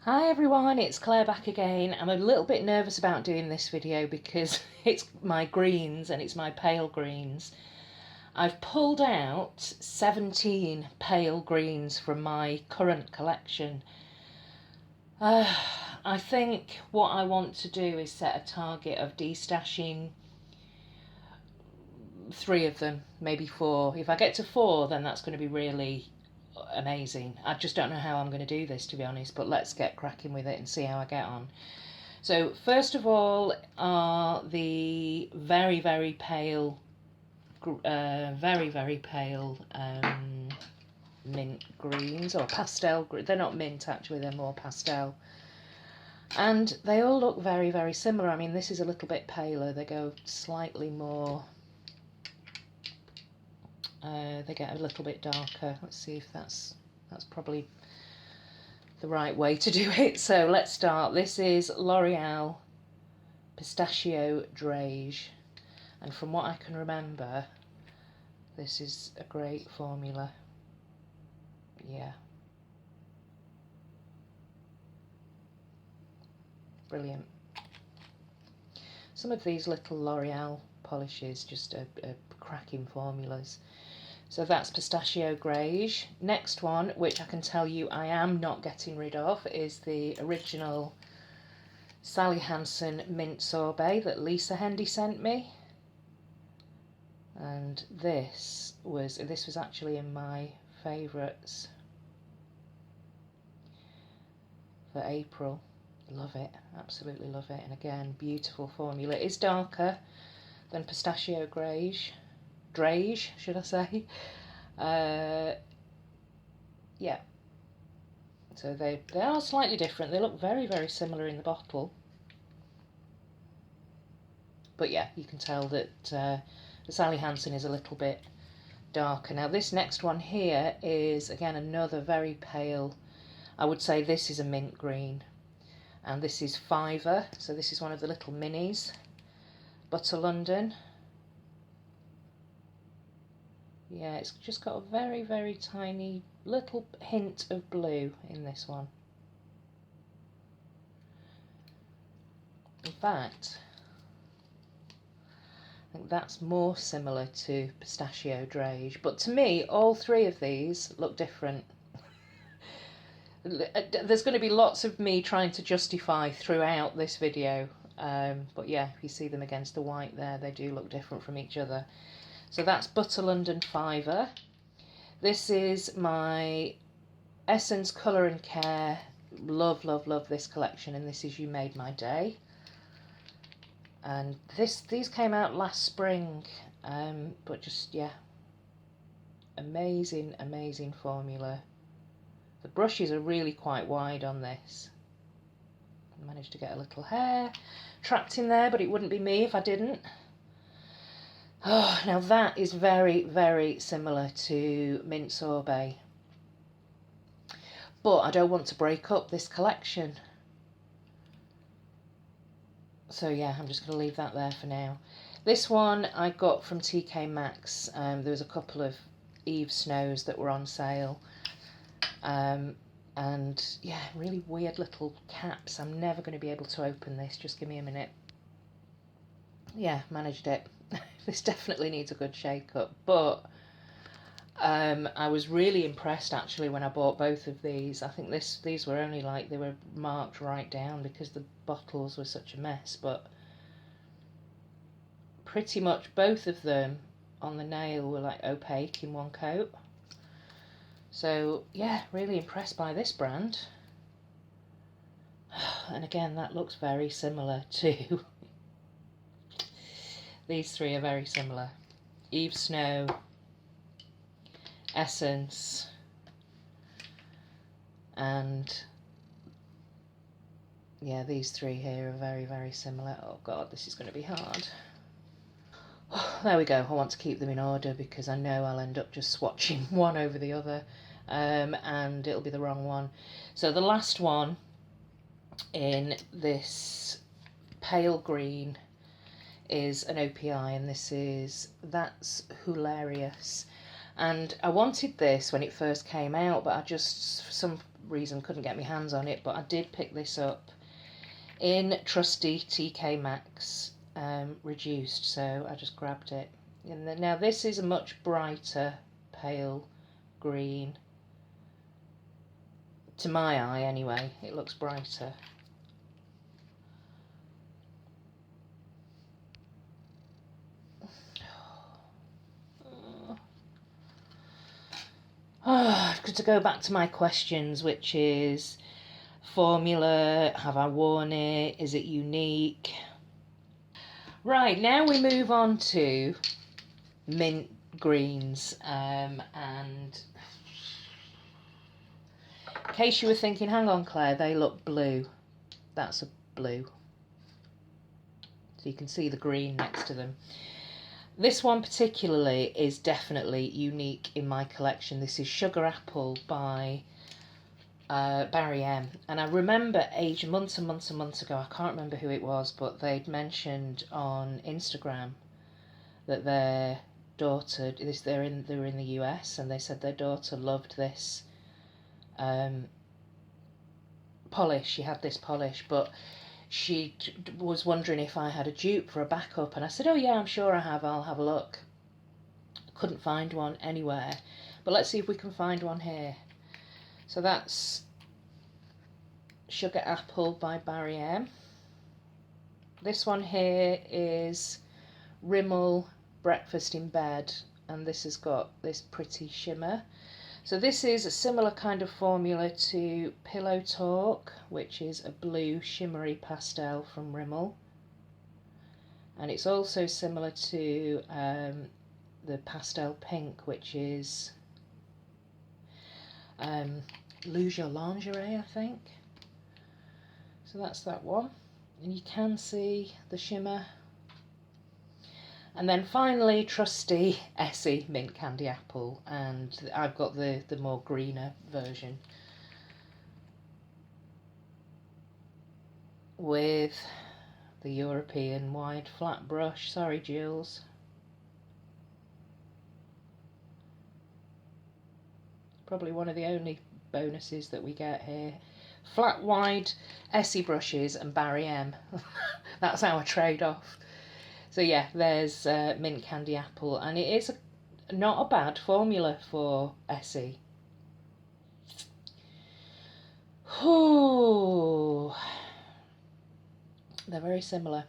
Hi everyone, it's Claire back again. I'm a little bit nervous about doing this video because it's my greens and it's my pale greens. I've pulled out 17 pale greens from my current collection. I think what I want to do is set a target of destashing 3 of them, maybe 4. If I get to 4, then that's going to be really amazing. I just don't know how I'm going to do this, to be honest, but let's get cracking with it and see how I get on. So first of all are the very, very pale, mint greens, or pastel. They're not mint actually, they're more pastel. And they all look very, very similar. I mean, this is a little bit paler. They go slightly more, they get a little bit darker. Let's see if that's probably the right way to do it. So let's start. This is L'Oreal Pistachio Drage, and from what I can remember, this is a great formula. Yeah, brilliant. Some of these little L'Oreal polishes just are cracking formulas. So that's Pistachio Drage. Next one, which I can tell you I am not getting rid of, is the original Sally Hansen Mint Sorbet that Lisa Hendy sent me. And this was actually in my favourites for April. Love it, absolutely love it. And again, beautiful formula. It is darker than Pistachio Drage, should I say. Yeah, so they are slightly different. They look very, very similar in the bottle, but yeah, you can tell that the Sally Hansen is a little bit darker. Now this next one here is again another very pale, I would say this is a mint green, and this is Fiver, so this is one of the little minis. Butter London. Yeah, it's just got a very, very tiny little hint of blue in this one. In fact, I think that's more similar to Pistachio Drage, but to me all 3 of these look different. There's going to be lots of me trying to justify throughout this video, but yeah, if you see them against the white there, they do look different from each other. So that's Butter London Fiver. This is my Essence Colour and Care. Love, love, love this collection, and this is You Made My Day. And these came out last spring, but just, yeah, amazing, amazing formula. The brushes are really quite wide on this. I managed to get a little hair trapped in there, but it wouldn't be me if I didn't. Oh, now that is very, very similar to Mint Sorbet. But I don't want to break up this collection. So yeah, I'm just going to leave that there for now. This one I got from TK Maxx. There was a couple of Eve Snows that were on sale. And yeah, really weird little caps. I'm never going to be able to open this. Just give me a minute. Yeah, managed it. This definitely needs a good shake up, but I was really impressed actually when I bought both of these. I think these were only like, they were marked right down because the bottles were such a mess, but pretty much both of them on the nail were like opaque in one coat. So yeah, really impressed by this brand. And again, that looks very similar to these 3 are very similar. Eve Snow, Essence, and yeah, these 3 here are very, very similar. Oh god, this is going to be hard. Oh, there we go. I want to keep them in order because I know I'll end up just swatching one over the other, and it'll be the wrong one. So the last one in this pale green is an OPI, and this is That's Hilarious. And I wanted this when it first came out, but I just, for some reason couldn't get my hands on it, but I did pick this up in trusty TK Maxx reduced, so I just grabbed it. And then, now this is a much brighter pale green. To my eye anyway, it looks brighter. I've got to go back to my questions, which is formula, have I worn it, is it unique? Right, now we move on to mint greens, and in case you were thinking, hang on Claire, they look blue. That's a blue. So you can see the green next to them. This one particularly is definitely unique in my collection. This is Sugar Apple by Barry M. And I remember months and months and months ago, I can't remember who it was, but they'd mentioned on Instagram that their daughter, they were in the US, and they said their daughter loved this polish. She had this polish, but she was wondering if I had a dupe for a backup, and I said, oh yeah, I'm sure I have, I'll have a look. Couldn't find one anywhere, but let's see if we can find one here. So that's Sugar Apple by Barry M. This one here is Rimmel Breakfast in Bed, and this has got this pretty shimmer. So this is a similar kind of formula to Pillow Talk, which is a blue shimmery pastel from Rimmel. And it's also similar to the pastel pink, which is Lose Your Lingerie, I think. So that's that one. And you can see the shimmer. And then finally, trusty Essie Mint Candy Apple, and I've got the more greener version with the European wide flat brush. Sorry, Jules. Probably one of the only bonuses that we get here. Flat wide Essie brushes and Barry M. That's our trade-off. So yeah, there's Mint Candy Apple, and it is not a bad formula for Essie. Ooh. They're very similar.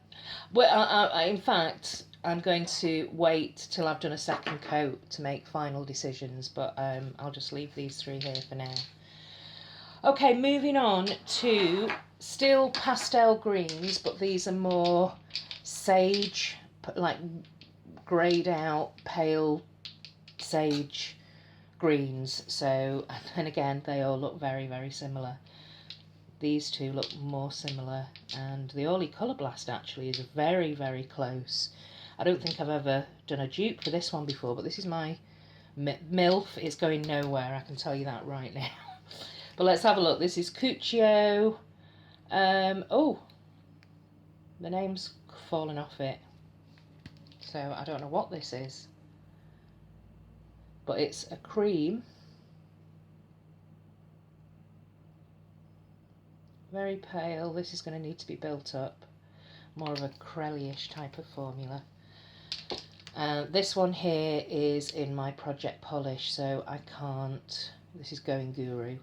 Well, in fact, I'm going to wait till I've done a second coat to make final decisions, but I'll just leave these three here for now. Okay, moving on to still pastel greens, but these are more sage, like greyed out pale sage greens. So, and again, they all look very, very similar. These two look more similar, and the Orly Colour Blast actually is very, very close. I don't think I've ever done a dupe for this one before, but this is my MILF. It's going nowhere, I can tell you that right now. But let's have a look. This is Cuccio. Oh, the name's fallen off it, so I don't know what this is, but it's a cream, very pale. This is going to need to be built up, more of a crelly-ish type of formula. This one here is in my project polish, so I can't, this is Going Guru.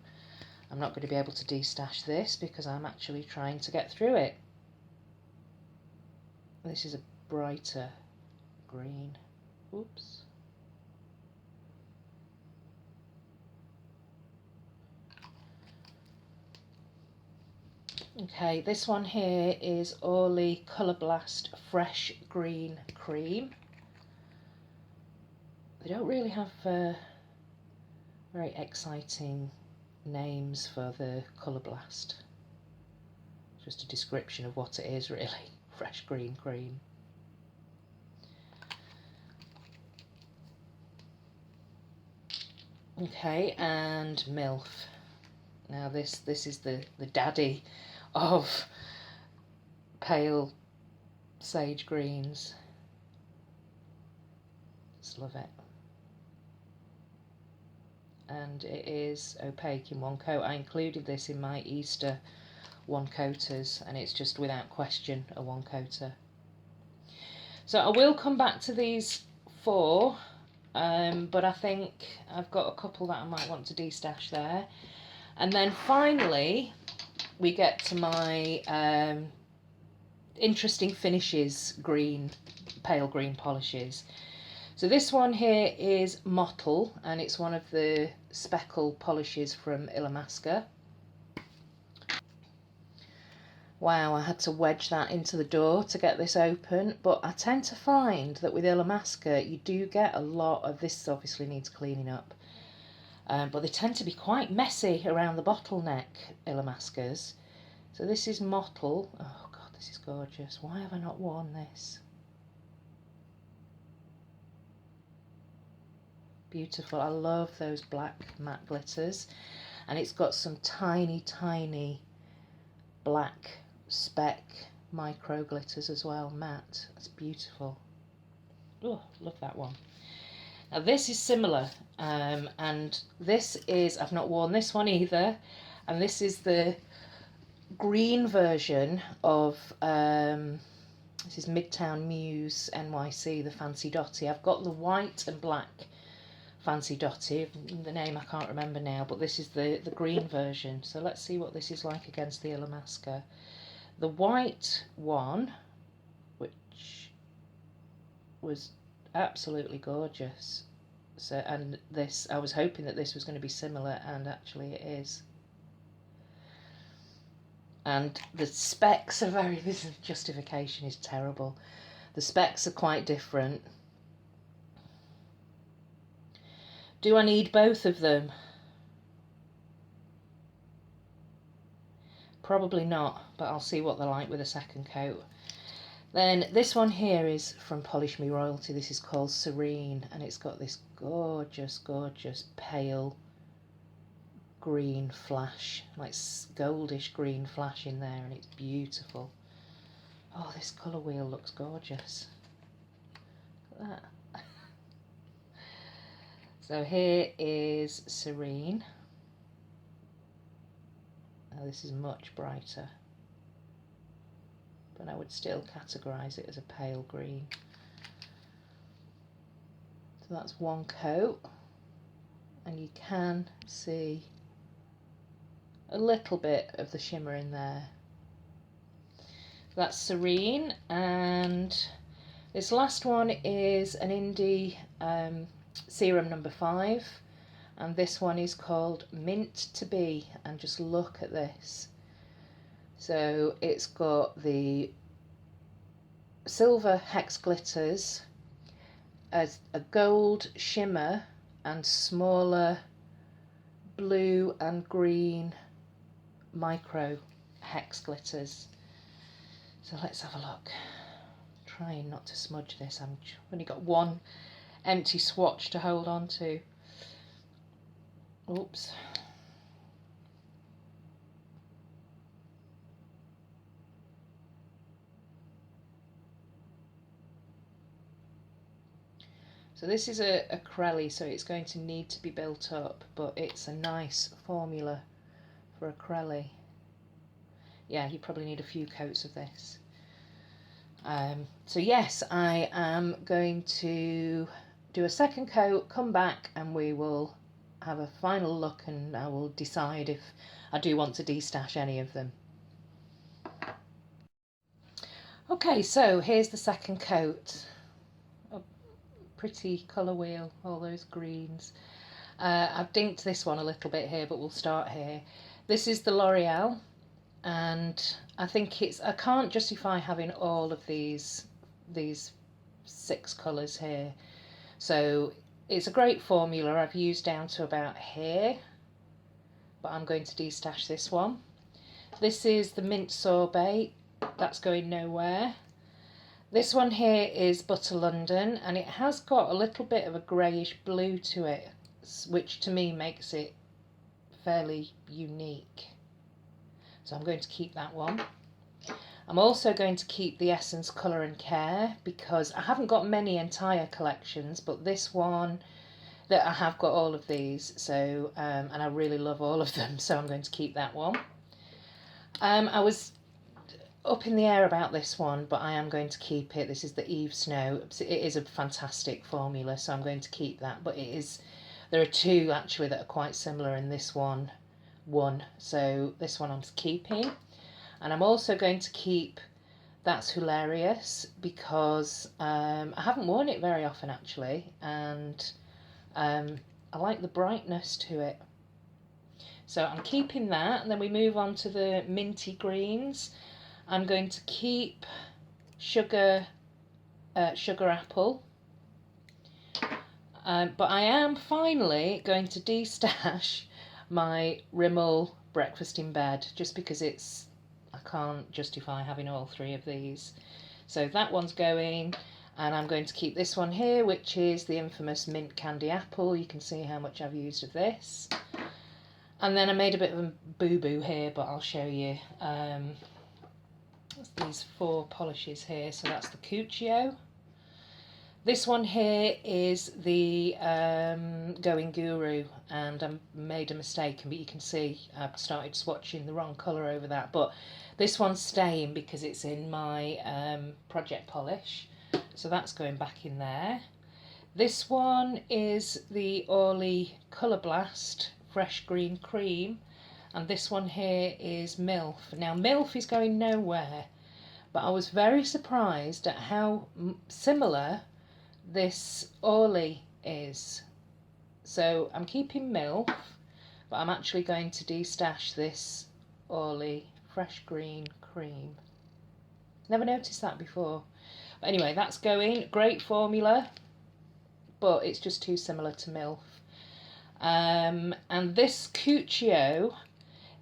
I'm not going to be able to destash this because I'm actually trying to get through it. This is a brighter green. Oops. Okay, this one here is Orly Colour Blast Fresh Green Cream. They don't really have very exciting names for the Colour Blast. Just a description of what it is, really. Fresh green cream. Okay, and MILF. Now this is the daddy of pale sage greens. Just love it. and it is opaque in one coat. I included this in my Easter one coaters, and it's just without question a one coater. So I will come back to these 4, but I think I've got a couple that I might want to destash there. And then finally we get to my interesting finishes green, pale green polishes. So this one here is Mottle, and it's one of the speckle polishes from Illamasqua. Wow, I had to wedge that into the door to get this open, but I tend to find that with Illamasqua you do get a lot of this. Obviously needs cleaning up, but they tend to be quite messy around the bottleneck, Illamasquas. So this is Mottle. Oh god, this is gorgeous. Why have I not worn this? Beautiful. I love those black matte glitters, and it's got some tiny black speck micro glitters as well, matte. That's beautiful. Oh, love that one. Now this is similar, and this is, I've not worn this one either, and this is the green version of this is Midtown Muse NYC, the Fancy Dotty. I've got the white and black Fancy Dotty, the name I can't remember now, but this is the green version. So let's see what this is like against the Illamasqua. The white one, which was absolutely gorgeous. So, and this, I was hoping that this was going to be similar, and actually it is. And the specs are very, this justification is terrible. The specs are quite different. Do I need both of them? Probably not, but I'll see what they're like with a second coat. Then this one here is from Polish Me Royalty. This is called Serene, and it's got this gorgeous pale green flash, like goldish green flash in there, and it's beautiful. Oh, this colour wheel looks gorgeous. Look at that. So here is Serene. Now this is much brighter, but I would still categorise it as a pale green. So that's one coat, and you can see a little bit of the shimmer in there. That's Serene, and this last one is an Indie Serum number 5, and this one is called Mint to Be, and just look at this. So it's got the silver hex glitters, as a gold shimmer, and smaller blue and green micro hex glitters. So let's have a look. Trying not to smudge this. I've only got one empty swatch to hold on to. Oops. So this is a Crelly, so it's going to need to be built up, but it's a nice formula for a Crelly. Yeah, you probably need a few coats of this. So yes, I am going to do a second coat, come back, and we will have a final look, and I will decide if I do want to destash any of them. Okay, so here's the second coat. A pretty colour wheel, all those greens. I've dinked this one a little bit here, but we'll start here. This is the L'Oreal, and I think I can't justify having all of these 6 colours here. So it's a great formula. I've used down to about here, but I'm going to destash this one. This is the Mint Sorbet. That's going nowhere. This one here is Butter London, and it has got a little bit of a greyish blue to it, which to me makes it fairly unique. So I'm going to keep that one. I'm also going to keep the Essence Colour and Care, because I haven't got many entire collections, but this one that I have got all of these, so and I really love all of them, so I'm going to keep that one. I was up in the air about this one, but I am going to keep it. This is the Eve Snow. It is a fantastic formula, so I'm going to keep that. But there are two actually that are quite similar in this one. So this one I'm keeping, and I'm also going to keep That's Hilarious, because I haven't worn it very often actually, and I like the brightness to it. So I'm keeping that, and then we move on to the minty greens. I'm going to keep Sugar Apple, but I am finally going to destash my Rimmel Breakfast in Bed, just because I can't justify having all three of these. So that one's going, and I'm going to keep this one here, which is the infamous Mint Candy Apple. You can see how much I've used of this. And then I made a bit of a boo-boo here, but I'll show you. These 4 polishes here, so that's the Cuccio. This one here is the Going Guru, and I made a mistake, but you can see I've started swatching the wrong colour over that, but this one's staying because it's in my project polish, so that's going back in there. This one is the Orly Colour Blast Fresh Green Cream, and this one here is MILF. Now MILF is going nowhere, but I was very surprised at how similar this Orly is. So I'm keeping MILF, but I'm actually going to destash this Orly Fresh Green Cream. Never noticed that before. But anyway, that's going. Great formula, but it's just too similar to MILF. And this Cuccio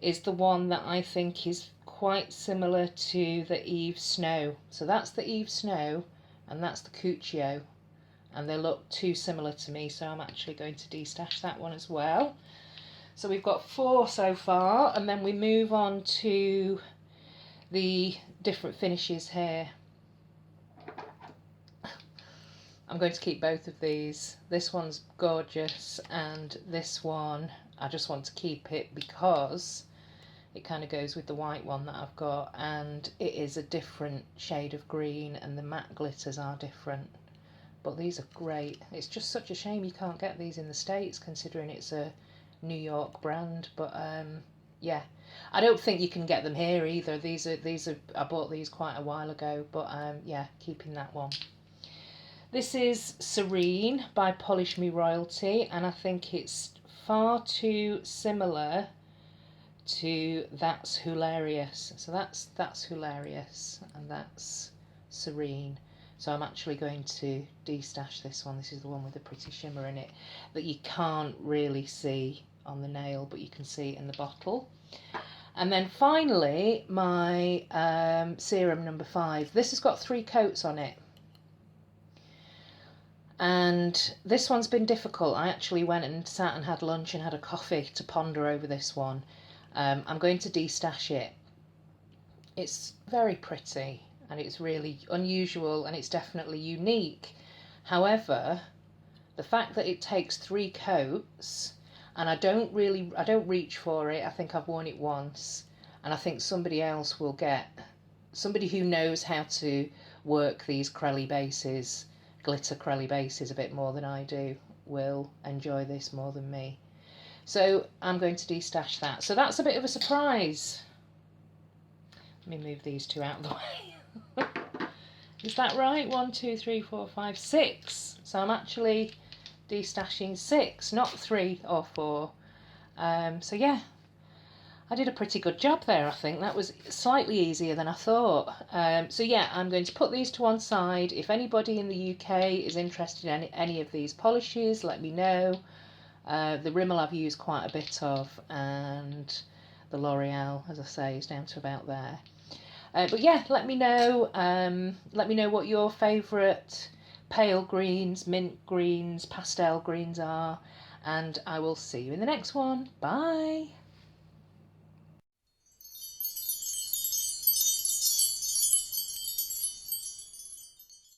is the one that I think is quite similar to the Eve Snow. So that's the Eve Snow and that's the Cuccio, and they look too similar to me, so I'm actually going to destash that one as well. So we've got 4 so far, and then we move on to the different finishes here. I'm going to keep both of these. This one's gorgeous, and this one I just want to keep it because it kind of goes with the white one that I've got, and it is a different shade of green and the matte glitters are different, but these are great. It's just such a shame you can't get these in the States, considering it's a New York brand, but yeah, I don't think you can get them here either. These are I bought these quite a while ago, but yeah, keeping that one. This is Serene by Polish Me Royalty, and I think it's far too similar to That's Hilarious. So that's Hilarious, and that's Serene. So I'm actually going to destash this one. This is the one with the pretty shimmer in it that you can't really see on the nail, but you can see it in the bottle. And then finally, my serum number 5. This has got 3 coats on it. And this one's been difficult. I actually went and sat and had lunch and had a coffee to ponder over this one. I'm going to destash it. It's very pretty and it's really unusual and it's definitely unique. However, the fact that it takes 3 coats, and I don't reach for it. I think I've worn it once, and I think somebody else will get, somebody who knows how to work these Crelly bases, glitter Crelly bases a bit more than I do, will enjoy this more than me. So I'm going to destash that. So that's a bit of a surprise. Let me move these 2 out of the way. Is that right? 1, 2, 3, 4, 5, 6. So I'm actually destashing 6, not 3 or 4. So yeah, I did a pretty good job there, I think. That was slightly easier than I thought. So yeah, I'm going to put these to one side. If anybody in the UK is interested in any of these polishes, let me know. The Rimmel I've used quite a bit of, and the L'Oreal, as I say, is down to about there. But yeah, let me know. Let me know what your favourite pale greens, mint greens, pastel greens are, and I will see you in the next one. Bye!